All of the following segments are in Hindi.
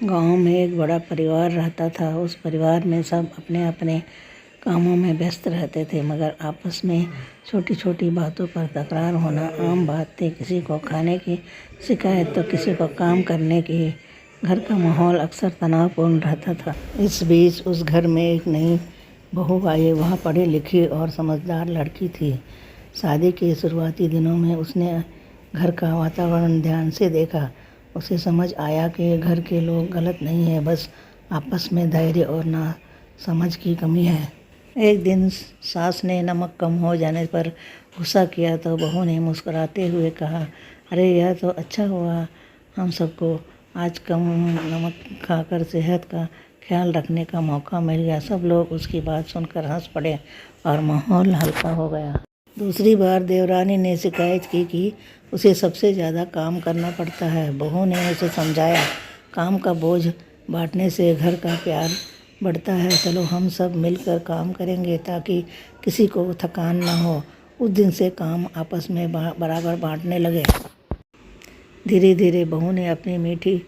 गांव में एक बड़ा परिवार रहता था। उस परिवार में सब अपने अपने कामों में व्यस्त रहते थे, मगर आपस में छोटी छोटी बातों पर तकरार होना आम बात थी। किसी को खाने की शिकायत तो किसी को काम करने की। घर का माहौल अक्सर तनावपूर्ण रहता था। इस बीच उस घर में एक नई बहू आई। वह पढ़ी लिखी और समझदार लड़की थी। शादी के शुरुआती दिनों में उसने घर का वातावरण ध्यान से देखा। उसे समझ आया कि घर के लोग गलत नहीं हैं, बस आपस में धैर्य और ना समझ की कमी है। एक दिन सास ने नमक कम हो जाने पर गुस्सा किया तो बहू ने मुस्कुराते हुए कहा, अरे यह तो अच्छा हुआ, हम सबको आज कम नमक खाकर सेहत का ख्याल रखने का मौका मिल गया। सब लोग उसकी बात सुनकर हंस पड़े और माहौल हल्का हो गया। दूसरी बार देवरानी ने शिकायत की कि उसे सबसे ज़्यादा काम करना पड़ता है। बहू ने उसे समझाया, काम का बोझ बांटने से घर का प्यार बढ़ता है। चलो हम सब मिलकर काम करेंगे ताकि किसी को थकान ना हो। उस दिन से काम आपस में बराबर बांटने लगे। धीरे धीरे बहू ने अपनी मीठी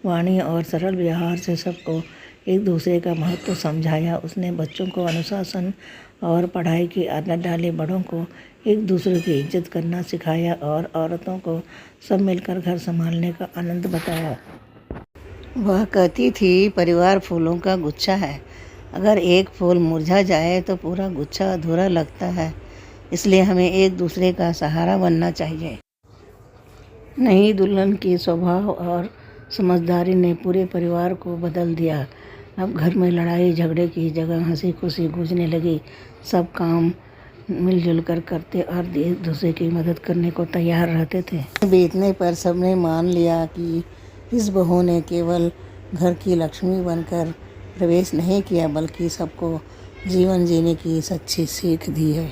वाणी और सरल व्यवहार से सबको एक दूसरे का महत्व समझाया। उसने बच्चों को अनुशासन और पढ़ाई की आदत डाली, बड़ों को एक दूसरे की इज्जत करना सिखाया और औरतों को सब मिलकर घर संभालने का आनंद बताया। वह कहती थी, परिवार फूलों का गुच्छा है, अगर एक फूल मुरझा जाए तो पूरा गुच्छा अधूरा लगता है। इसलिए हमें एक दूसरे का सहारा बनना चाहिए। नई दुल्हन की स्वभाव और समझदारी ने पूरे परिवार को बदल दिया। अब घर में लड़ाई झगड़े की जगह हंसी खुशी गूंजने लगी। सब काम मिलजुल कर करते और एक दूसरे की मदद करने को तैयार रहते थे। बीतने पर सबने मान लिया कि इस बहू ने केवल घर की लक्ष्मी बनकर प्रवेश नहीं किया, बल्कि सबको जीवन जीने की सच्ची सीख दी है।